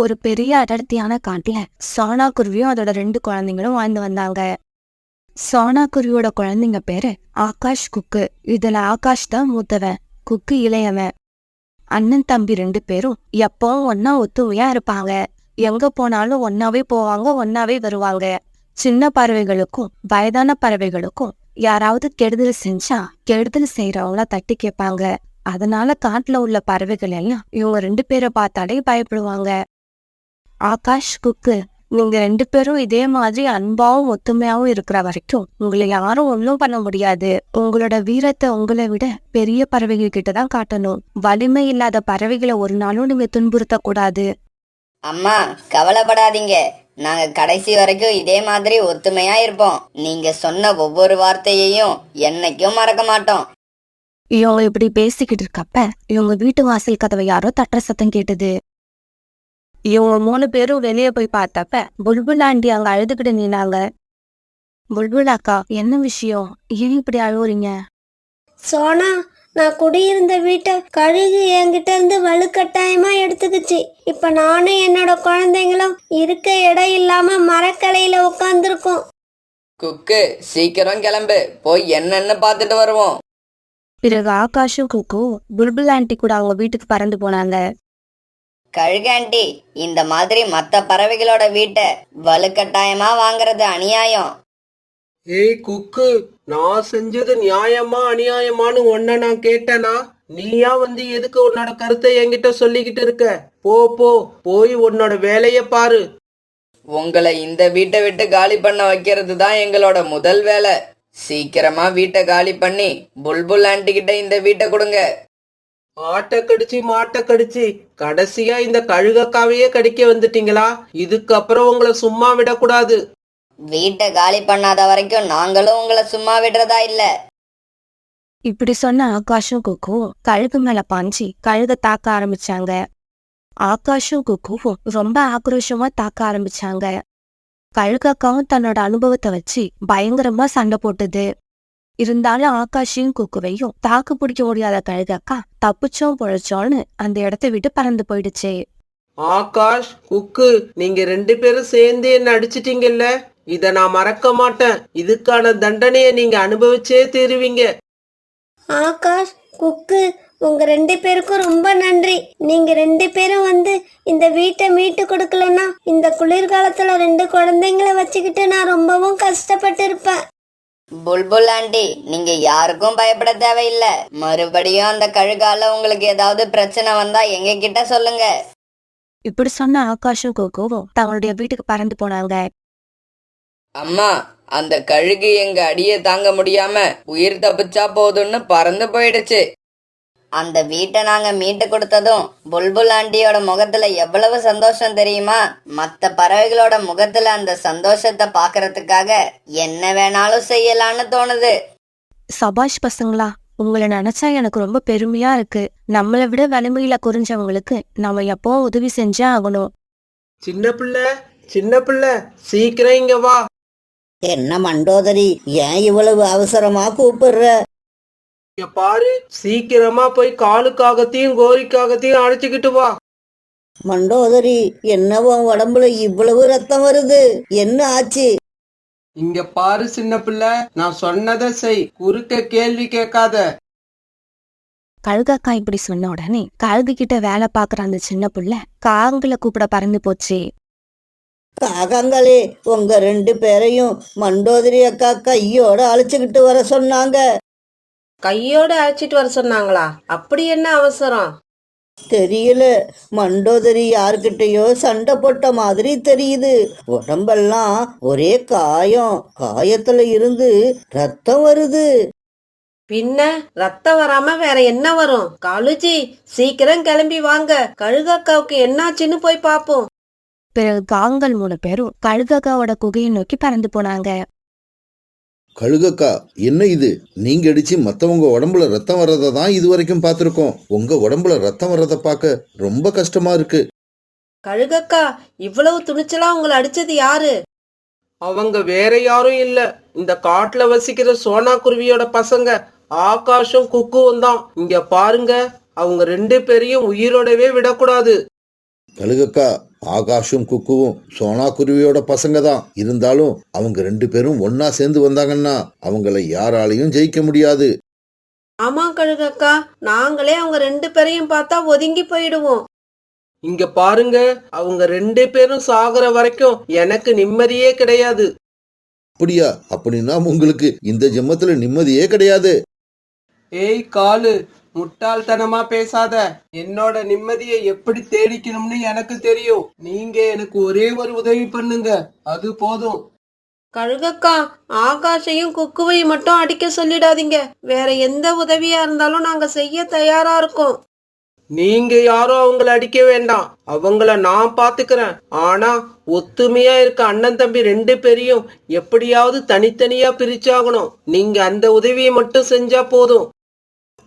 ஒரு பெரிய அடர்த்தியான காட்டுல சோனா குருவியும் அதோட 2 குழந்தைங்களும் வாழ்ந்து வந்தாங்க. சோனா குருவியோட குழந்தைங்க பேரு ஆகாஷ், குக்கு. இதுல ஆகாஷ் தான் மூத்தவன், குக்கு இளையவன். அண்ணன் தம்பி 2 பேரும் எப்பவும் ஒன்னா ஒத்துமையா இருப்பாங்க. எங்க போனாலும் ஒன்னாவே போவாங்க, ஒன்னாவே வருவாங்க. சின்ன பறவைகளுக்கும் வயதான பறவைகளுக்கும் யாராவது கெடுதல் செஞ்சா கெடுதல் செய்யறவங்கள தட்டி கேட்பாங்க. அதனால காட்டுல உள்ள பறவைகள் எல்லாம் இவங்க 2 பேரை பார்த்தாலே பயப்படுவாங்க. ஆகாஷ், குக்கு, நீங்க 2 பேரும் இதே மாதிரி அன்பாவும் ஒத்துமையாவும் இருக்கிற வரைக்கும் உங்களை யாரும் ஒன்றும் பண்ண முடியாது. உங்களோட வீரத்தை உங்களை விட பெரிய பறவைகள் கிட்டதான் காட்டணும். வலிமை இல்லாத பறவைகளை ஒரு நாளும் நீங்க துன்புறுத்த கூடாது. அம்மா, கவலைப்படாதீங்க. நாங்க கடைசி வரைக்கும் இதே மாதிரி ஒத்துமையா இருப்போம். நீங்க சொன்ன ஒவ்வொரு வார்த்தையையும் என்னைக்கும் மறக்க மாட்டோம். இவங்க இப்படி பேசிக்கிட்டு இருக்கப்ப இவங்க வீட்டு வாசல் கதவை யாரோ தட்டுற சத்தம் கேட்டது. இவங்க 3 பேரும் வெளியே போய் பார்த்தப்ப புல்புல் ஆண்டி அங்க அழுதுகிட்டு நின்னாங்க. புல்புல் அக்கா, என்ன விஷயம்? ஏன் இப்படி அழுவுறீங்க? சோனா, நான் குடியிருந்த வீட்டை கழுகு என்கிட்ட இருந்து வலுக்கட்டாயமா எடுத்துக்கிச்சு. இப்ப நானும் என்னோட குழந்தைங்களும் இருக்க இடம் இல்லாம மரக்கலையில உட்காந்துருக்கோம். குக்கு, சீக்கிரம் கிளம்பு, போய் என்னன்னு பார்த்துட்டு வருவோம். பிறகு ஆகாஷும் குக்கும் புல்புல் ஆண்டி கூட அவங்க வீட்டுக்கு பறந்து போனாங்க. கழுகாண்டி, இந்த மாதிரி மத்த பறவைகளோட வீட்டை வலுக்கட்டாயமா வாங்குறது அநியாயம். ஏய் குக்கு, நான் செஞ்சது நியாயமா அநியாயமான்னு உன்ன நான் கேட்டேனா? நீயா வந்து எதுக்கு உன்னோட கருத்தை என்கிட்ட சொல்லிக்கிட்டு இருக்க? போய் உன்னோட வேலைய பாரு. உங்களை இந்த வீட்டை விட்டு காலி பண்ண வைக்கிறது தான் எங்களோட முதல் வேலை. சீக்கிரமா வீட்டை காலி பண்ணி புல்புல் ஆண்டி கிட்ட இந்த வீட்டை கொடுங்க. ஆட்டை கடிச்சு மாட்டை கடிச்சு கடைசியா இந்த கழுகக்காவையே கடிக்க வந்துட்டீங்களா? இதுக்கப்புறம் உங்களை சும்மா விடக்கூடாது. வீட்டை காலி பண்ணாத வரைக்கும் நாங்களும் உங்களை சும்மா விடுறதா இல்ல. இப்படி சொன்ன ஆகாஷும் குக்கும் கழுகு மேல பாஞ்சி கழுக தாக்க ஆரம்பிச்சாங்க. ஆகாஷும் குக்கும் ரொம்ப ஆக்ரோஷமா தாக்க ஆரம்பிச்சாங்க. கழுகக்காவும் தன்னோட அனுபவத்தை வச்சு பயங்கரமா சண்டை போட்டுது. இருந்தாலும் ஆகாஷையும் குக்குவையும் தாக்கு பிடிக்க முடியாத கழுகக்கா தப்பிச்சோம் பொழைச்சோன்னு அந்த இடத்த விட்டு பறந்து போயிடுச்சு. ஆகாஷ், குக்கு, நீங்க 2 பேரும் சேர்ந்து என்ன அடிச்சிட்டீங்கல்ல, இத நான் மறக்க மாட்டேன். இதுக்கான தண்டனையை நீங்க அனுபவிச்சே தீருவீங்க. ஆகாஷ், குக்கு, உங்க 2 பேருக்கும் ரொம்ப நன்றி. நீங்க 2 பேரும் வந்து இந்த வீட்டை மீட்டு கொடுக்கலன்னா இந்த குளிர்காலத்துல 2 குழந்தைங்களை வச்சுக்கிட்டு நான் ரொம்பவும் கஷ்டப்பட்டு இருப்பேன். புல்புல் ஆண்டி, நீங்க யாருக்கும் பயப்பட தேவையில்லை. மறுபடியும் அந்த கழுகால உங்களுக்கு ஏதாவது பிரச்சனை வந்தா எங்க கிட்ட சொல்லுங்க. இப்படி சொன்ன ஆகாஷும் குக்கும் தங்களுடைய வீட்டுக்கு பறந்து போனாங்க. அம்மா, அந்த கழுகு எங்க அடியை தாங்க முடியாம உயிர் தப்பிச்சா போதும்னு பறந்து போயிடுச்சு. அந்த வீட்டை நாங்க மீட்டு கொடுத்ததும் புல்புல் ஆண்டியோட முகத்துல எவ்வளவு சந்தோஷம் தெரியுமா? மத்த பறவைகளோட முகத்துல அந்த சந்தோஷத்தை பாக்குறதுக்காக என்ன வேணாலும் செய்யலான்னு தோணுது. சபாஷ் பசங்களா, உங்களை நினைச்சா எனக்கு ரொம்ப பெருமையா இருக்கு. நம்மளை விட வலிமையில குறிஞ்சவங்களுக்கு நம்ம எப்பவும் உதவி செஞ்சே ஆகணும். சின்ன பிள்ளை சீக்கிரம் இங்க வா. என்ன மண்டோதரி, ஏன் இவ்வளவு அவசரமா கூப்பிடுற? இங்க பாரு, சீக்கிரமா போய் காலுக்காகத்தையும் கோரிக்காகத்தையும் அழைச்சுக்கிட்டு வா. மண்டோதரி, என்னவோ உடம்புல இவ்வளவு ரத்தம் வருது, என்ன ஆச்சு? இங்க பாரு சின்ன பிள்ளை, நான் சொன்னதை செய், குறுக்க கேள்வி கேட்காத. கழுகக்கா இப்படி சொன்ன உடனே கழுகு கிட்ட வேலை பாக்குற அந்த சின்ன புள்ள காகங்களை கூப்பிட பறந்து போச்சு. காகங்களே, உங்க 2 பேரையும் மண்டோதரி அக்கா கையோட அழைச்சுக்கிட்டு வர சொன்னாங்க. கையோட அழைச்சிட்டு வர சொன்னாங்களா? அப்படி என்ன அவசரம்? தெரியல, மண்டோதரி யார்கிட்டயோ சண்டை போட்ட மாதிரி தெரியுது. உடம்பெல்லாம் ஒரே காயத்துல இருந்து ரத்தம் வருது. பின்ன ரத்தம் வராம வேற என்ன வரும்? காலுஜி, சீக்கிரம் கிளம்பி வாங்க, கழுகாக்காவுக்கு என்னாச்சுன்னு போய் பாப்போம். பிறகு காகங்கள் 3 பேரும் கழுகக்காவோட குகையை நோக்கி பறந்து போனாங்க. கழுகக்கா, என்ன இது? நீங்க அடிச்சு மத்தவங்க உடம்புல ரத்தம் வர்றதை தான் இது வரைக்கும் பார்த்திருக்கோம். உங்க உடம்புல ரத்தம் வர்றதை பார்க்க ரொம்ப கஷ்டமா இருக்கு. கழுகக்கா, இவ்வளவு துணிச்சலா உங்களை அடிச்சது யாரு? அவங்க வேற யாரும் இல்ல, இந்த காட்டுல வசிக்கிற சோனா குருவியோட பசங்க ஆகாஷும் குக்குவும் தான். இங்க பாருங்க, அவங்க 2 பேரையும் உயிரோடவே விடக்கூடாது. கழுகக்கா, ஆகாஷும் குக்குவும் சோனா குருவியோட பசங்க தான். இருந்தாலும் அவங்க 2 பேரும் ஒன்னா சேர்ந்து வந்தாங்கன்னா அவங்கள யாராலையும் ஜெயிக்க முடியாது. ஆமா கழுகக்கா, நாங்களே அவங்க 2 பேரையும் பார்த்தா ஒதுங்கி போயிடுவோம். இங்க பாருங்க, அவங்க 2 பேரும் சாகுற வரைக்கும் எனக்கு நிம்மதியே கிடையாது. அப்படியா? அப்படின்னா உங்களுக்கு இந்த ஜென்மத்துல நிம்மதியே கிடையாது. ஏய் காலு, முட்டாள்தனமா பேசாத. என்னோட நிம்மதியை எப்படி தேடிக்கணும்னு எனக்கு தெரியும். நீங்க எனக்கு ஒரே ஒரு உதவி பண்ணுங்க, அது போதும். கழுகக்கா, ஆகாஷையும் குக்குவையும் மட்டும் அடிக்க சொல்லிடாதீங்க. வேற எந்த உதவியா இருந்தாலும் நாங்க செய்ய தயாரா இருக்கோம். நீங்க யாரும் அவங்கள அடிக்க வேண்டாம், அவங்கள நான் பாத்துக்கிறேன். ஆனா ஒத்துமையா இருக்க அண்ணன் தம்பி 2 பேரையும் எப்படியாவது தனித்தனியா பிரிச்சாகணும். நீங்க அந்த உதவியை மட்டும் செஞ்சா போதும்.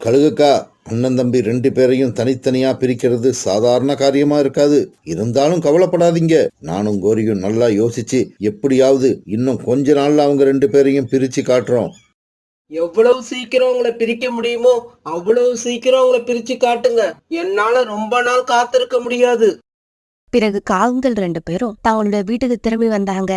கழுகக்கா, அண்ணன் தம்பி 2 பேரையும் தனித்தனியா பிரிக்கிறது சாதாரண காரியமா இருக்காது. இருந்தாலும் கவலைப்படாதீங்க. நானும் கோரியும் நல்லா யோசிச்சு எப்படியாவது இன்னும் கொஞ்ச நாள்ல அவங்க 2 பேரையும் பிரிச்சு காட்டுறோம். எவ்வளவு சீக்கிரம் உங்களை பிரிக்க முடியுமோ அவ்வளவு சீக்கிரம் உங்களை பிரிச்சு காட்டுங்க. என்னால ரொம்ப நாள் காத்திருக்க முடியாது. பிறகு காகங்கள் 2 பேரும் தங்களோட வீட்டுக்கு திரும்பி வந்தாங்க.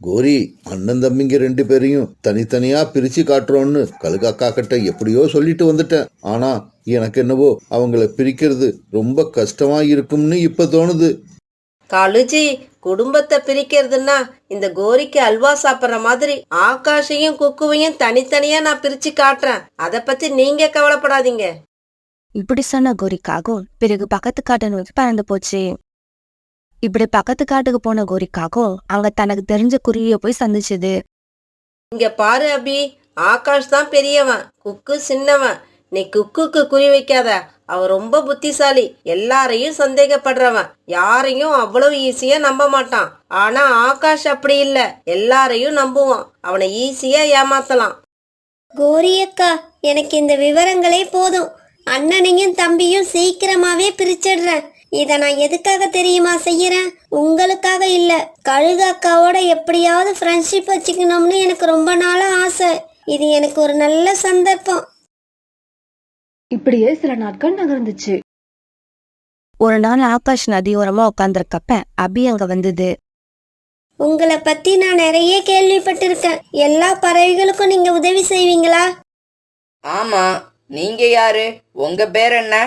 கோரி, அண்ணன் தம்பிங்க 2 பேரையும் தனித்தனியா பிரிச்சு காட்டுறோம்னு கழுகக்கா கிட்ட எப்படியோ சொல்லிட்டு வந்துட்டேன். ஆனா எனக்கு என்னவோ அவங்கள பிரிக்கிறது ரொம்ப கஷ்டமா இருக்கும்னு இப்ப தோணுது. காலுஜி, குடும்பத்தை பிரிக்கிறதுன்னா இந்த கோரிக்கு அல்வா சாப்பிடுற மாதிரி ஆகாஷையும் குக்குவையும் தனித்தனியா நான் பிரிச்சு காட்டுறேன். அத பத்தி நீங்க கவலைப்படாதீங்க. இப்படி சொன்ன கோரிக்காகும் பிறகு பக்கத்து காட்டை நோக்கி பறந்து போச்சு. இப்படி பக்கத்து காட்டுக்கு போன கோரிக்காகும் அங்க தனக்கு தெரிஞ்ச குருவிய போய் சந்திச்சுது. இங்க பாரு அபி, ஆகாஷ் தான் பெரியவன், குக்கு சின்னவன். நீ குக்குக்கு குறி வைக்காத. அவன் ரொம்ப புத்திசாலி, எல்லாரையும் சந்தேகப்படுறவன், யாரையும் அவ்வளவு ஈஸியா நம்ப மாட்டான். ஆனா ஆகாஷ் அப்படி இல்ல, எல்லாரையும் நம்புவான். அவனை ஈஸியா ஏமாத்தலாம். கோரியக்கா, எனக்கு இந்த விவரங்களே போதும். அண்ணனையும் தம்பியும் சீக்கிரமாவே பிரிச்சிடுறேன். இத நான் எதுக்காக தெரியுமா செய்யறேன்? உங்களுக்காக இல்ல, கழுகு அக்காவோட எப்படியாவது ஃப்ரெண்ட்ஷிப் வச்சுக்கணும்னு எனக்கு ரொம்ப நாளா ஆசை. இது எனக்கு ஒரு நல்ல சந்தர்ப்பம். இப்படியே சில நாட்கள் நகர்ந்துச்சு. ஒரு நாள் ஆகாஷ் நதியோரமா உட்காந்துருக்கப்ப அபி அங்க வந்தது. உங்களை பத்தி நான் நிறைய கேள்விப்பட்டிருக்கேன். எல்லா பறவைகளுக்கும் நீங்க உதவி செய்வீங்களா? ஆமா, நீங்க யாரு? உங்க பேர் என்ன?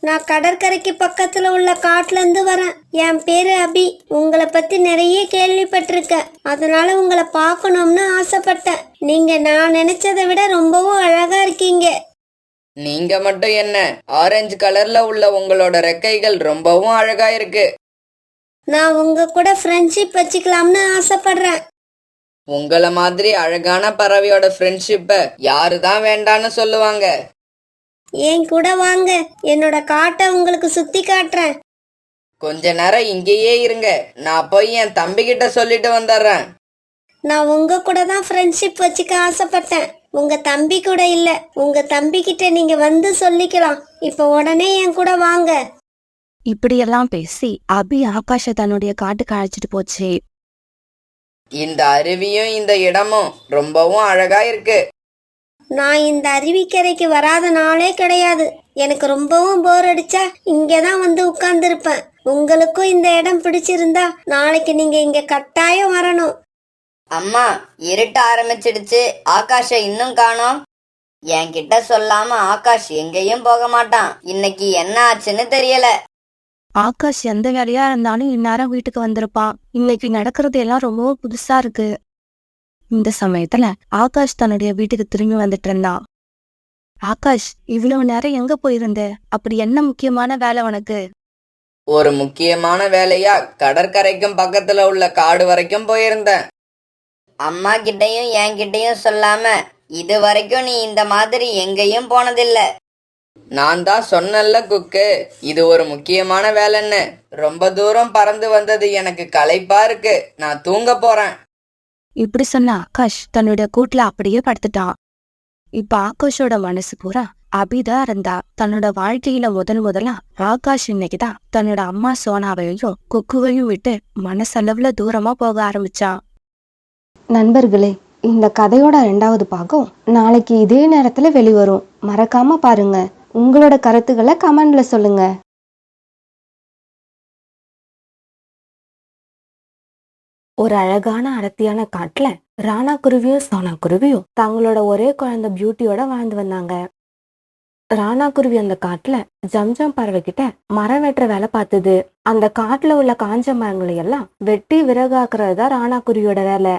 நான் கடற்கரைக்கு பக்கத்துல உள்ள காட்டுல இருந்து வரேன். என் பேரு அபி. உங்களை பத்தி நிறைய கேள்விப்பட்டிருக்கேன், அதனால உங்களை பார்க்கணும்னு ஆசைப்பட்டேன். நீங்க நான் நினைச்சதை விட ரொம்பவும் அழகா இருக்கீங்க. நீங்க மட்டும் என்ன, ஆரஞ்சு கலர்ல உள்ள உங்களோட ரெக்கைகள் ரொம்பவும் அழகா இருக்கு. நான் உங்க கூட ஃப்ரெண்ட்ஷிப் வச்சுக்கலாம்னு ஆசைப்படுறேன். உங்கள மாதிரி அழகான பறவையோட ஃப்ரெண்ட்ஷிப்ப யாருதான் வேண்டான்னு சொல்லுவாங்க. என் கூட வாங்க, என்னோட காட்டை உங்களுக்கு சுத்தி காட்டுறேன். கொஞ்ச நேரம் இங்கேயே இருங்க, நான் போய் என் தம்பி கிட்ட சொல்லிட்டு வந்துடுறேன். நான் உங்க கூட தான் ஃப்ரெண்ட்ஷிப் வச்சுக்க ஆசைப்பட்டேன், உங்க தம்பி கூட இல்ல. உங்க தம்பி கிட்ட நீங்க வந்து சொல்லிக்கலாம். இப்ப உடனே என் கூட வாங்க. இப்படியெல்லாம் பேசி அபி ஆகாஷ தன்னுடைய காட்டுக்கு அழைச்சிட்டு போச்சு. இந்த அருவியும் இந்த இடமும் ரொம்பவும் அழகா இருக்கு. நான் இந்த அருவிக்கரைக்கு வராத நாளே கிடையாது. எனக்கு ரொம்பவும் போர் அடிச்சா இங்கதான் வந்து உட்கார்ந்துருப்பேன். உங்களுக்கும் இந்த இடம் பிடிச்சிருந்தா நாளைக்கு நீங்க இங்க கட்டாயம் வரணும். அம்மா, இருட்ட ஆரம்பிச்சிடுச்சு. ஆகாஷ இன்னும் காணோம். என்கிட்ட சொல்லாம ஆகாஷ் எங்கேயும் போக மாட்டான். இன்னைக்கு என்ன ஆச்சுன்னு தெரியல. ஆகாஷ் எந்த வேலையா இருந்தாலும் இந்நேரம் வீட்டுக்கு வந்திருப்பான். இன்னைக்கு நடக்கிறது எல்லாம் ரொம்பவும் புதுசா இருக்கு. இந்த சமயத்துல ஆகாஷ் தன்னுடைய வீட்டுக்கு திரும்பி வந்துட்டு இருந்தான். ஆகாஷ், இவ்வளவு நேரம் எங்க போயிருந்த? அப்படி என்ன முக்கியமான வேலை உனக்கு? ஒரு முக்கியமான வேலையா கடற்கரைக்கும் பக்கத்துல உள்ள காடு வரைக்கும் போயிருந்தேன். அம்மா கிட்டயும் என்கிட்டயும் சொல்லாம இது வரைக்கும் நீ இந்த மாதிரி எங்கேயும் போனதில்ல. நான் தான் சொன்னல குக்கு, இது ஒரு முக்கியமான வேலைன்னு. ரொம்ப தூரம் பறந்து வந்தது எனக்கு களைப்பா இருக்கு. நான் தூங்க போறேன். இப்படி சொன்ன ஆகாஷ் தன்னுடைய கூட்டுல அப்படியே படுத்துட்டான். இப்ப ஆகாஷோட மனசு பூரா அபிதான் இருந்தா. தன்னோட வாழ்க்கையில முதலா ஆகாஷ் இன்னைக்குதான் தன்னோட அம்மா சோனாவையும் குக்குவையும் விட்டு மனசளவுல தூரமா போக ஆரம்பிச்சான். நண்பர்களே, இந்த கதையோட 2வது பாகம் நாளைக்கு இதே நேரத்துல வெளிவரும். மறக்காம பாருங்க. உங்களோட கருத்துக்களை கமெண்ட்ல சொல்லுங்க. ஒரு அழகான அடர்த்தியான காட்டுல ராணா குருவியும் சோனா குருவியும் தங்களோட ஒரே குழந்தை பியூட்டியோட வாழ்ந்து வந்தாங்க. ராணா குருவி அந்த காட்டுல ஜம்ஜம் பறவை கிட்ட மரம் வெட்டுற வேலை பார்த்தது. அந்த காட்டுல உள்ள காஞ்ச மரங்களை எல்லாம் வெட்டி விறகாக்குறது தான் ராணா குருவியோட வேலை.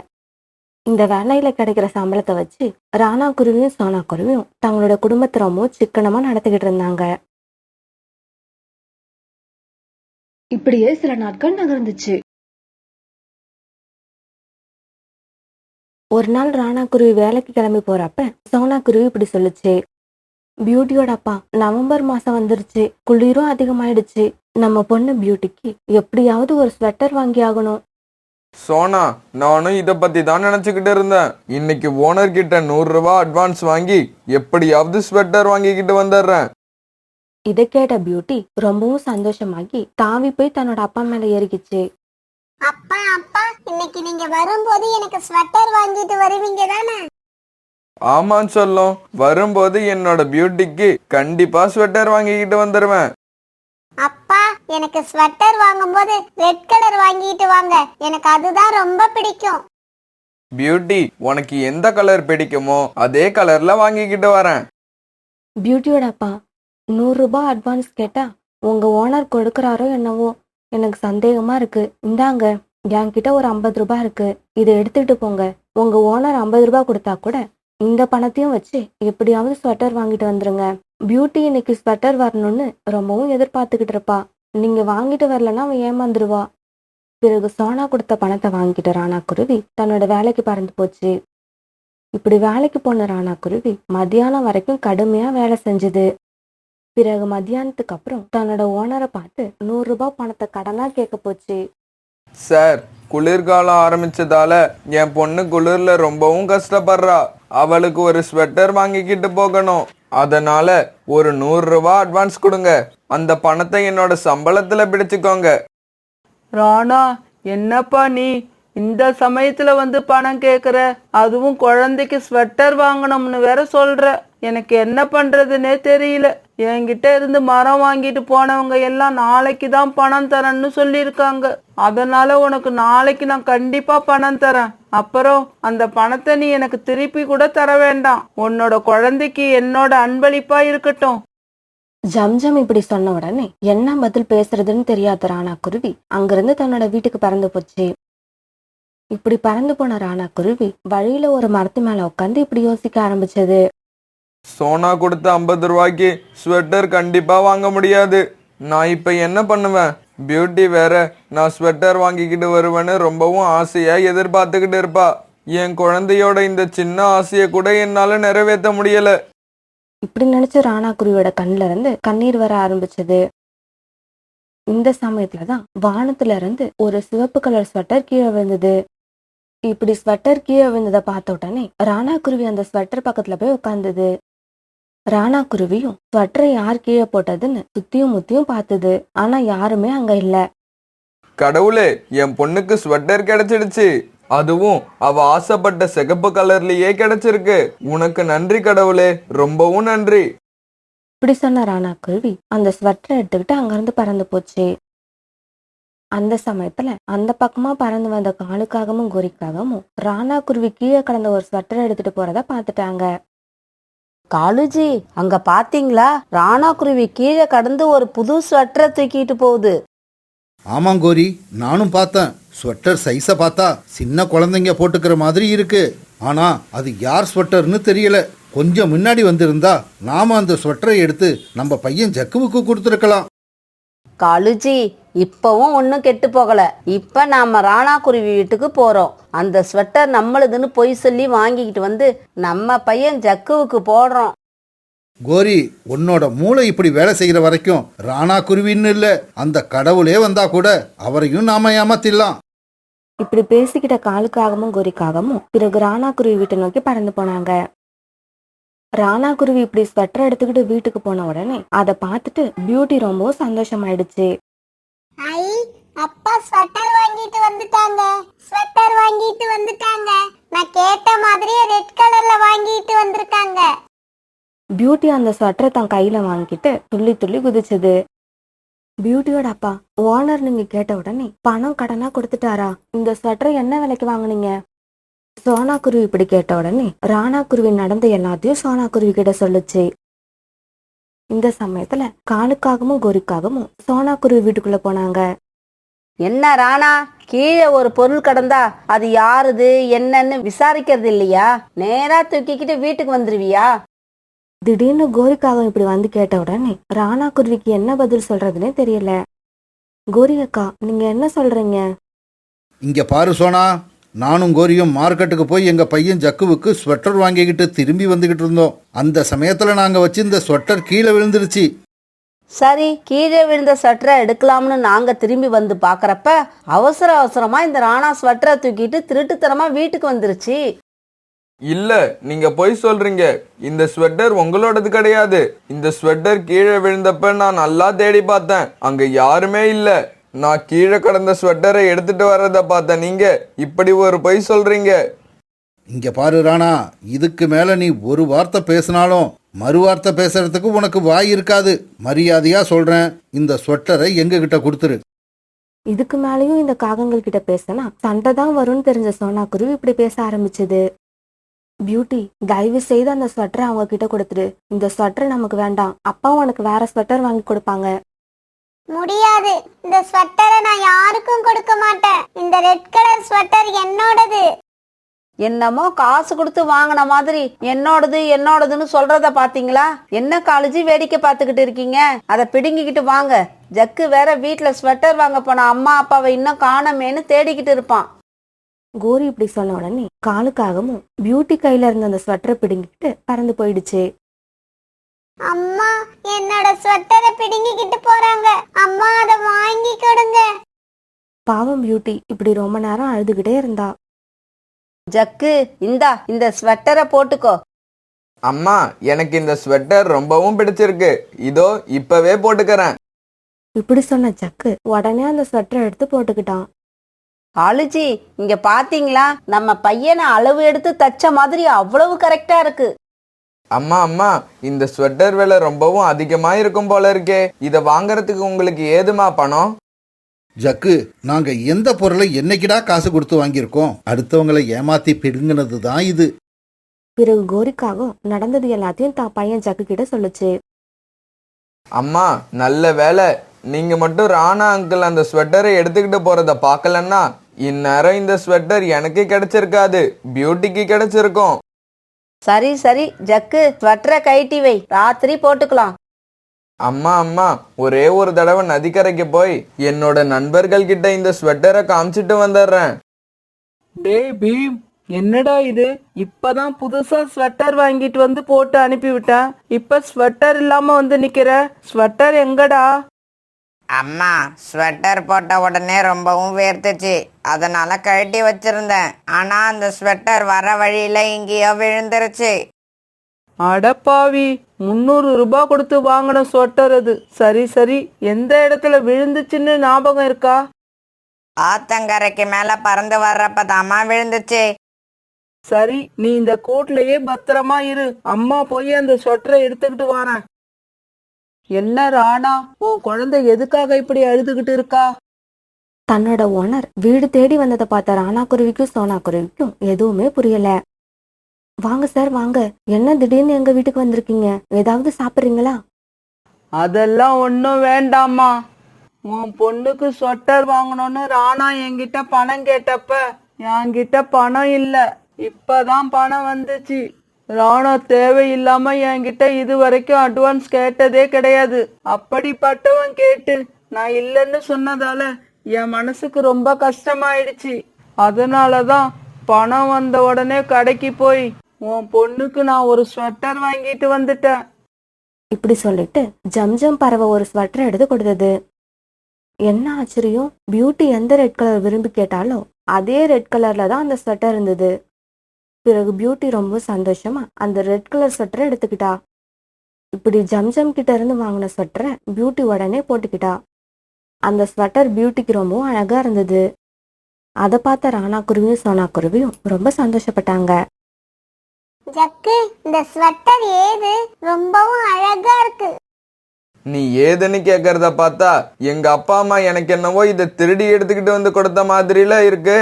இந்த வேலையில கிடைக்கிற சம்பளத்தை வச்சு ராணா குருவியும் சோனா குருவியும் தங்களோட குடும்பத்தை ரொம்ப சிக்கனமா நடத்திக்கிட்டு இருந்தாங்க. இப்படியே சில நாட்கள் நகர்ந்துச்சு. ஒரு நாள் ராணா குருவி வேலைக்கு கிளம்பி போறப்ப சோனா குருவி இப்படி சொல்லுச்சு. பியூட்டியோட அப்பா, நவம்பர் மாசம் வந்துருச்சு, குளிரும் அதிகமாயிடுச்சு. நம்ம பொண்ணு பியூட்டிக்கு எப்படியாவது ஒரு ஸ்வெட்டர் வாங்கி ஆகணும். சோனா, நானும் இத பத்தி தான் நினைச்சுக்கிட்டு இருந்தேன். இன்னைக்கு ஓனர் கிட்ட 100 ரூபாய் அட்வான்ஸ் வாங்கி எப்படியாவது ஸ்வெட்டர் வாங்கிக்கிட்டு வந்துடுறேன். இதை கேட்ட பியூட்டி ரொம்பவும் சந்தோஷமாகி தாவி போய் தன்னோட அப்பா மேல ஏறிக்கிச்சு. அப்பா அப்பா, இன்னைக்கு நீங்க வரும்போது எனக்கு ஸ்வெட்டர் வாங்கிட்டு வருவீங்க தானே? ஆமான்னு சொல்லும். வரும்போது என்னோட பியூட்டிக்கு கண்டிப்பா ஸ்வெட்டர் வாங்கிக்கிட்டு வந்துடுவேன். அப்பா, எனக்கு ஸ்வெட்டர் வாங்கும்போது ரெட் கலர் வாங்கிட்டு வாங்க, எனக்கு அதுதான் ரொம்ப பிடிக்கும். பியூட்டி, உனக்கு எந்த கலர் பிடிக்குமோ அதே கலர்ல வாங்கிக்கிட்டு வரேன். பியூட்டியோட அப்பா 100 ரூபாய் அட்வான்ஸ் கேட்டா உங்க ஓனர் கொடுக்கறாரோ என்னவோ, எனக்கு சந்தேகமா இருக்கு. இந்தாங்க, என்கிட்ட ஒரு 50 ரூபாய் இருக்கு, இதை எடுத்துட்டு போங்க. உங்க ஓனர் 50 ரூபாய் கொடுத்தா கூட இந்த பணத்தையும் வச்சு எப்படியாவது ஸ்வெட்டர் வாங்கிட்டு வந்துருங்க. பியூட்டி இன்னைக்கு ஸ்வெட்டர் வரணும்னு ரொம்பவும் எதிர்பார்த்துக்கிட்டு இருப்பா. நீங்க வாங்கிட்டு வரலன்னா அவன் ஏமாந்துருவா. பிறகு சோனா கொடுத்த பணத்தை வாங்கிட்டு ராணா குருவி தன்னோட வேலைக்கு பறந்து போச்சு. இப்படி வேலைக்கு போன ராணா குருவி மத்தியானம் வரைக்கும் கடுமையா வேலை செஞ்சது. பிறகு மத்தியானத்துக்கு அப்புறம் தன்னோட ஓனரை பார்த்து 100 ரூபாய் பணத்தை கடனா கேட்க போச்சு. சார், குளிர்காலம் ஆரம்பிச்சதால என் பொண்ணு குளிர்ல ரொம்பவும் கஷ்டப்படுறா. அவளுக்கு ஒரு ஸ்வெட்டர் வாங்கிக்கிட்டு போகணும். அதனால ஒரு 100 ரூபாய் அட்வான்ஸ் கொடுங்க. அந்த பணத்தை என்னோட சம்பளத்துல பிடிச்சுக்கோங்க. ராணா, என்னப்பா நீ இந்த சமயத்துல வந்து பணம் கேக்குற? அதுவும் குழந்தைக்கு ஸ்வெட்டர் வாங்கணும்னு வேற சொல்ற. எனக்கு என்ன பண்றதுன்னே தெரியல. என்கிட்ட இருந்து மரம் வாங்கிட்டு போனவங்க எல்லாம் நாளைக்கு தான் பணம் தரேன்னு சொல்லியிருக்காங்க. அதனால உனக்கு நாளைக்கு நான் கண்டிப்பா பணம் தரேன். அப்புறம் அந்த பணத்தை நீ எனக்கு திருப்பி கூட தர வேண்டாம். உன்னோட குழந்தைக்கு என்னோட அன்பளிப்பா இருக்கட்டும். ஜம்ஜம் இப்படி சொன்ன உடனே என்ன பதில் பேசுறதுன்னு தெரியாத ராணா குருவி அங்கிருந்து தன்னோட வீட்டுக்கு பறந்து போச்சு. இப்படி பறந்து போன ராணா குருவி வழியில ஒரு மரத்து மேல உட்காந்து இப்படி யோசிக்க ஆரம்பிச்சது. சோனா கொடுத்த 50 ரூபாய்க்கு ஸ்வெட்டர் கண்டிப்பா வாங்க முடியாது. நான் இப்ப என்ன பண்ணுவேன்? பியூட்டி வேற நான் ஸ்வெட்டர் வாங்கிக்கிட்டு வருவேன்னு ரொம்பவும் ஆசையா எதிர்பார்த்துக்கிட்டு இருப்பா. என் குழந்தையோட இந்த சின்ன ஆசையை கூட என்னால நிறைவேற்ற முடியல. இப்படி நினைச்சு ராணா குருவியோட கண்ணுல இருந்து கண்ணீர் வர ஆரம்பிச்சது. இந்த சமயத்துலதான் வானத்துல இருந்து ஒரு சிவப்பு கலர் ஸ்வெட்டர் கீழே விழுந்தது. இப்படி ஸ்வெட்டர் கீழே விழுந்ததை பார்த்த உடனே ராணா குருவி அந்த ஸ்வெட்டர் பக்கத்துல போய் உட்கார்ந்தது. ராணா குருவியும் ஸ்வெட்டரை யார் கீழே போட்டதுன்னு சுத்தியும் முத்தியும் பார்த்தது. ஆனா யாருமே அங்க இல்ல. கடவுளே, என் பொண்ணுக்கு ஸ்வெட்டர் கிடைச்சிடுச்சு. அதுவும் அவ ஆசைப்பட்ட சிகப்பு கலர்லயே கிடைச்சிருக்கு. உனக்கு நன்றி கடவுளே, ரொம்பவும் நன்றி. இப்படி சொன்ன ராணா குருவி அந்த ஸ்வெட்டரை எடுத்துக்கிட்டு அங்கிருந்து பறந்து போச்சு. அந்த சமயத்துல அந்த பக்கமா பறந்து வந்த காலுக்காகவும் கோரிக்காகவும் ராணா குருவி கீழே கடந்த ஒரு ஸ்வெட்டரை எடுத்துட்டு போறத பாத்துட்டாங்க. காலுஜி, அங்க பாத்தீங்களா? ராணா குருவி கீழே கடந்து ஒரு புது ஸ்வெட்டரை தூக்கிட்டு போகுது. ஆமாங்கோரி, நானும் பார்த்தேன். ஸ்வெட்டர் சைஸை பார்த்தா சின்ன குழந்தைங்க போட்டுக்கிற மாதிரி இருக்கு. ஆனா அது யார் ஸ்வெட்டர்னு தெரியல. கொஞ்சம் முன்னாடி வந்திருந்தா நாம அந்த ஸ்வெட்டரை எடுத்து நம்ம பையன் ஜக்குவுக்கு கொடுத்துருக்கலாம். காலுஜி, இப்பவும் ஒன்னும் கெட்டு போகல. இப்ப நாம ராணா குருவி வீட்டுக்கு போறோம். அந்த ஸ்வெட்டர் நம்மளுதுன்னு பொய் சொல்லி வாங்கிக்கிட்டு வந்து நம்ம பையன் ஜக்குவுக்கு போடுறோம். கோரி, உன்னோட மூளை இப்படி வேலை செய்யற வரைக்கும் ராணா குருவின்னு இல்ல, அந்த கடவுளே வந்தா கூட அவரையும் நாம ஏமாத்திடலாம். இப்படி பேசிக்கிட்ட காலுக்காகவும் கோரிக்காகவும் பிறகு ராணா குருவி வீட்டை நோக்கி பறந்து போனாங்க. ராணா குருவி இப்படி ஸ்வெட்டர் எடுத்துக்கிட்டு வீட்டுக்கு போன உடனே அதை பார்த்துட்டு பியூட்டி ரொம்பவும் சந்தோஷமாயிடுச்சு. ஐ, அப்பா ஸ்வெட்டர் வாங்கிட்டு வந்துட்டாங்க, ஸ்வெட்டர் வாங்கிட்டு வந்துட்டாங்க. நான் கேட்ட மாதிரியே ரெட் கலர்ல வாங்கிட்டு வந்திருக்காங்க. பியூட்டி அந்த ஸ்வெட்டரை தன் கையில வாங்கிட்டு துள்ளி துள்ளி குதிச்சது. பியூட்டியோட அப்பா ஓனர் நீங்க கேட்ட உடனே பணம் கடனா கொடுத்துட்டாரா? இந்த ஸ்வெட்டரை என்ன விலைக்கு வாங்குனீங்க? சோனா குருவி இப்படி கேட்ட உடனே ராணா குருவி நடந்த எல்லாத்தையும் சோனா குருவி கிட்ட சொல்லுச்சு. இந்த சமயத்துல காலுக்காகவும் கோரிக்காகவும் சோனா குருவி வீட்டுக்குள்ள போனாங்க. என்ன ராணா, கீழே ஒரு பொருள் கடந்தா அது யாருது என்னன்னு விசாரிக்கிறது இல்லையா? நேரா தூக்கிக்கிட்டு வீட்டுக்கு வந்துருவியா? திடீர்னு கோரிக்காகம் இப்படி வந்து கேட்ட உடனே ராணா குருவிக்கு என்ன பதில் சொல்றதுன்னே தெரியல. கோரி அக்கா, நீங்க என்ன சொல்றீங்க? இங்க பாரு சோனா, நானும் கோரியும் மார்க்கெட்டுக்கு போய் எங்க பையன் ஜக்குவுக்கு ஸ்வெட்டர் வாங்கிக்கிட்டு திரும்பி வந்துகிட்டு இருந்தோம். அந்த சமயத்துல நாங்க வச்சிருந்த ஸ்வெட்டர் கீழே விழுந்துருச்சு. சரி, கீழே விழுந்த ஸ்வெட்டரை எடுக்கலாம்னு நாங்க திரும்பி வந்து பாக்குறப்ப அவசரமா இந்த ராணா ஸ்வெட்டரை தூக்கிட்டு திருட்டுத்தனமா வீட்டுக்கு வந்துருச்சு. இல்ல, நீங்க பொய் சொல்றீங்க. இந்த ஸ்வெட்டர் உங்களோடது கிடையாது. இந்த ஸ்வெட்டர் கீழே விழுந்தப்ப நான் நல்லா தேடி பார்த்தேன், அங்க யாருமே இல்ல. நான் கீழே கடந்த ஸ்வெட்டரை எடுத்துட்டு வர்றத பார்த்தேன். நீங்க இப்படி ஒரு பொய் சொல்றீங்க. இங்க பாரு ராணா, இதுக்கு மேல நீ ஒரு வார்த்தை பேசினாலும் மறு வார்த்தை பேசுறதுக்கு உனக்கு வாய் இருக்காது. மரியாதையா சொல்றேன், இந்த ஸ்வெட்டரை எங்க கிட்ட கொடுத்துரு. இதுக்கு மேலேயும் இந்த காகங்கள் கிட்ட பேசினா சண்டை தான் வரும்னு தெரிஞ்ச சோனா குருவி இப்படி பேச ஆரம்பிச்சது. பியூட்டி, தயவு செய்து அந்த ஸ்வெட்டரை அவங்க கிட்ட கொடுத்துரு. இந்த ஸ்வெட்டர் நமக்கு வேண்டாம். அப்பா உனக்கு வேற ஸ்வெட்டர் வாங்கி கொடுப்பாங்க. முடியாது, இந்த ஸ்வெட்டரை நான் யாருக்கும் கொடுக்க மாட்டேன். இந்த ரெட் கலர் ஸ்வெட்டர் என்னோடது. என்னமோ காசு கொடுத்து வாங்கின மாதிரி என்னோடதுன்னு சொல்றத பாத்தீங்களா? என்ன காலேஜி வேடிக்கை பார்த்துக்கிட்டு இருக்கீங்க? அதை பிடுங்கிக்கிட்டு வாங்க. ஜக்கு வேற வீட்டுல ஸ்வெட்டர் வாங்க போன அம்மா அப்பாவை இன்னும் காணமேன்னு தேடிக்கிட்டு இருப்பான். கோரி இப்படி சொன்ன உடனே காலுக்காகவும் பியூட்டி கையில இருந்த அந்த ஸ்வெட்டரை பிடுங்கிட்டு பறந்து போயிடுச்சு. அம்மா, என்னோட ஸ்வெட்டரை பிடுங்கிக்கிட்டு போறாங்க. அம்மா, அதை வாங்கி கொடுங்க. பாவம் பியூட்டி இப்படி ரொம்ப நேரம் அழுதுகிட்டே இருந்தா. ஜக்கு, இந்த ஸ்வெட்டரை போட்டுக்கோ. அம்மா, எனக்கு இந்த ஸ்வெட்டர் ரொம்பவும் பிடிச்சிருக்கு. இதோ இப்பவே போட்டுக்கிறேன். இப்படி சொன்ன ஜக்கு உடனே அந்த ஸ்வெட்டரை எடுத்து போட்டுக்கிட்டான். காலேஜி, இங்க பாத்தீங்களா? நம்ம பையனை அளவு எடுத்து தச்ச மாதிரி அவ்வளவு கரெக்டா இருக்கு. அம்மா, இந்த ஸ்வெட்டர் விலை ரொம்பவும் அதிகமா இருக்கும் போல இருக்கே. இதை வாங்கறதுக்கு உங்களுக்கு ஏதுமா பணம்? ஜக்கு, நாங்க எந்த பொருளை என்னைக்கிடா காசு கொடுத்து வாங்கியிருக்கோம்? அடுத்தவங்களை ஏமாத்தி பிடுங்கினது தான் இது. பிறகு கோரிக்காகவும் நடந்தது எல்லாத்தையும் தான் பையன் ஜக்கு கிட்ட சொல்லுச்சு. அம்மா, நல்ல வேலை. நீங்க மட்டும் ராணா அங்கிள் அந்த ஸ்வெட்டரை எடுத்துக்கிட்டு போறத பார்க்கலன்னா இந்நேரம் இந்த ஸ்வெட்டர் எனக்கு கிடைச்சிருக்காது, பியூட்டிக்கு கிடைச்சிருக்கும். சரி ஜக்கு, ஸ்வெட்டரை கைட்டி வை, ராத்திரி போட்டுக்கலாம். அம்மா, ஒரே ஒரு தடவை நதிக்கரைக்கு போய் என்னோட நண்பர்கள் கிட்ட இந்த ஸ்வெட்டரை காமிச்சிட்டு வந்துடுறேன். டேய் பீம், என்னடா இது? இப்பதான் புதுசா ஸ்வெட்டர் வாங்கிட்டு வந்து போட்டு அனுப்பிவிட்டேன். இப்ப ஸ்வெட்டர் இல்லாம வந்து நிக்கிற. ஸ்வெட்டர் எங்கடா? அம்மா, ஸ்வெட்டர் போட்ட உடனே ரொம்பவும் வேர்த்துச்சு, அதனால கழட்டி வச்சிருந்தேன். ஆனா அந்த ஸ்வெட்டர் வர வழியில எங்கேயோ விழுந்துருச்சு. அடப்பாவி, 300 ரூபாய் கொடுத்து வாங்கின ஸ்வெட்டர் அது. சரி, எந்த இடத்துல விழுந்துச்சுன்னு ஞாபகம் இருக்கா? ஆத்தங்கரைக்கு மேல பறந்து வர்றப்பதாம்மா விழுந்துச்சு. சரி, நீ இந்த கூட்லயே பத்திரமா இரு. அம்மா போய் அந்த ஸ்வெட்டரை எடுத்துக்கிட்டு வரேன். என்ன ராணா, உன் குழந்தை எதுக்காக இப்படி அழுதுகிட்டு இருக்கா? தன்னோட ஓனர் வீடு தேடி வந்ததை பார்த்த ராணா குருவிக்கும் சோனா குருவிக்கும் எதுவுமே புரியல. வாங்க சார் வாங்க, என்ன திடீர்னு எங்க வீட்டுக்கு வந்திருக்கீங்க? ஏதாவது சாப்பிட்றீங்களா? அதெல்லாம் ஒன்றும் வேண்டாமா. உன் பொண்ணுக்கு ஸ்வெட்டர் வாங்கணும்னு ராணா என்கிட்ட பணம் கேட்டப்ப என்கிட்ட பணம் இல்ல. இப்பதான் பணம் வந்துச்சு. ராணா தேவையில்லாம என்கிட்ட இது வரைக்கும் அட்வான்ஸ் கேட்டதே கிடையாது. அப்படிப்பட்டவன் கேட்டு நான் இல்லைன்னு சொன்னதால என் மனசுக்கு ரொம்ப கஷ்டமாயிடுச்சு. அதனாலதான் பணம் வந்த உடனே கடைக்கு போய் உன் பொண்ணுக்கு நான் ஒரு ஸ்வெட்டர் வாங்கிட்டு வந்துட்டேன். இப்படி சொல்லிட்டு ஜம்ஜம் பறவை ஒரு ஸ்வெட்டர் எடுத்து கொடுத்தது. என்ன ஆச்சரியம், பியூட்டி எந்த ரெட் கலர் விரும்பி கேட்டாலோ அதே ரெட் கலர்ல தான் அந்த ஸ்வெட்டர் இருந்தது. பிறகு பியூட்டி ரொம்ப சந்தோஷமா அந்த ரெட் கலர் ஸ்வெட்டரை எடுத்துக்கிட்டா. இப்படி ஜம்ஜம் கிட்ட இருந்து வாங்கின ஸ்வெட்டரை பியூட்டி உடனே போட்டுக்கிட்டா. அந்த ஸ்வெட்டர் பியூட்டிக்கு ரொம்பவும் அழகா இருந்தது. அதை பார்த்த ராணா குருவியும் சோனா குருவியும் ரொம்ப சந்தோஷப்பட்டாங்க. ஜக்கு, இந்த ஸ்வெட்டர் ஏது? ரொம்பவும் அழகா இருக்கு. நீ ஏதுன்னு கேக்குறத பார்த்தா எங்க அப்பா அம்மா எனக்கு என்னவோ இதை திருடி எடுத்துக்கிட்டு வந்து கொடுத்த மாதிரில இருக்கு.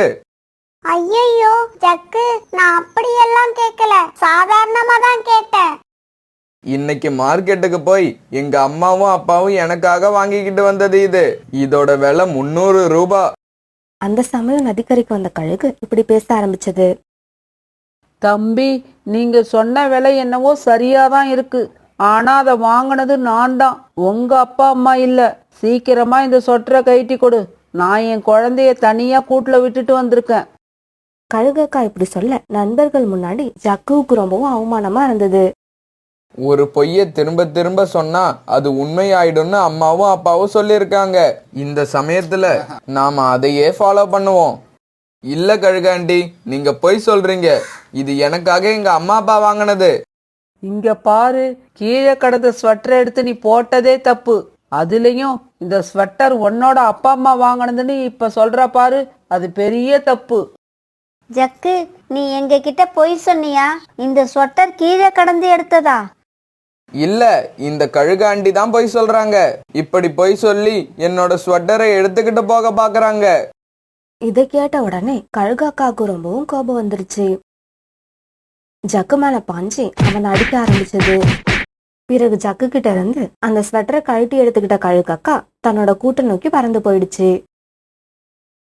ஐயையோ ஜக்கு, நான் அப்படியெல்லாம் கேட்கல, சாதாரணமா தான் கேட்டேன். இன்னைக்கு மார்க்கெட்டுக்கு போய் எங்க அம்மாவும் அப்பாவும் எனக்காக வாங்கிக்கிட்டு வந்தது இது. இதோட விலை 300 ரூபாய். அந்த சமயம் நதிக்கரைக்கு வந்த கழுகு இப்படி பேச ஆரம்பிச்சது. தம்பி, நீங்க சொன்ன விலை என்னவோ சரியாதான் இருக்கு. ஆனா அதை வாங்கினது நான் தான், உங்க அப்பா அம்மா இல்ல. சீக்கிரமா இந்த சொட்டரை கழட்டி கொடு. நான் என் குழந்தைய தனியா கூட்டுல விட்டுட்டு வந்திருக்கேன். கழுகக்கா இப்படி சொல்ல நண்பர்கள் முன்னாடி ஜக்குவுக்கு ரொம்பவும் அவமானமா இருந்தது. ஒரு பொய்ய திரும்ப திரும்ப சொன்னா அது உண்மையாயிடும்னு அம்மாவும் அப்பாவும் சொல்லியிருக்காங்க. இந்த சமயத்துல நாம அதையே ஃபாலோ பண்ணுவோம். இல்ல கழுகாண்டி, நீங்க பொய் சொல்றீங்க. இது எனக்காக எங்க அம்மா அப்பா வாங்கினது. இங்க பாரு, கீழே கடந்த ஸ்வெட்டரை எடுத்து நீ போட்டதே தப்பு. அதுலயும் இந்த ஸ்வெட்டர் உன்னோட அப்பா அம்மா வாங்கினதுன்னு இப்ப சொல்ற பாரு, அது பெரிய தப்பு. ஜக்கு, நீ எங்க கிட்ட பொய் சொன்னியா? இந்த ஸ்வெட்டர் கீழே கடந்து எடுத்ததா? இல்ல, இந்த கழுகாண்டி தான் பொய் சொல்றாங்க. இப்படி பொய் சொல்லி என்னோட ஸ்வெட்டரை எடுத்துக்கிட்டு போக பாக்குறாங்க. இதை கேட்ட உடனே கழுகாக்காவுக்கு ரொம்பவும் கோபம் வந்துருச்சு. ஜக்கு மேல பாஞ்சு அவனை அடிக்க ஆரம்பிச்சது. பிறகு ஜக்கு கிட்ட இருந்து அந்த ஸ்வெட்டரை கழட்டி எடுத்துக்கிட்ட கழுகாக்கா தன்னோட கூட்டை நோக்கி பறந்து போயிடுச்சு.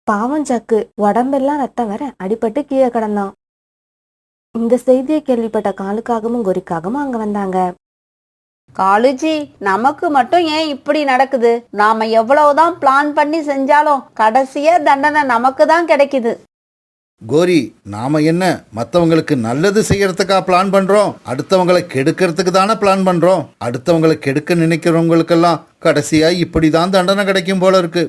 பாவம் ஜக்கு, உடம்பெல்லாம் ரத்தம் வர அடிபட்டு கீழே கிடந்தான். இந்த செய்தியை கேள்விப்பட்ட காலுக்காகவும் கொரிக்காகவும் அங்க வந்தாங்க. காலுஜி, நமக்கு மட்டும் ஏன் இப்படி நடக்குது? நாம எவ்வளவுதான் பிளான் பண்ணி செஞ்சாலும் கடைசியா தண்டனை நமக்கு தான் கிடைக்குது. கோரி, நாம என்ன மற்றவங்களுக்கு நல்லது செய்யறதுக்கா பிளான் பண்றோம்? அடுத்தவங்களை கெடுக்கிறதுக்கு தானே பிளான் பண்றோம். அடுத்தவங்களை கெடுக்க நினைக்கிறவங்களுக்கெல்லாம் கடைசியா இப்படிதான் தண்டனை கிடைக்கும் போல இருக்கு.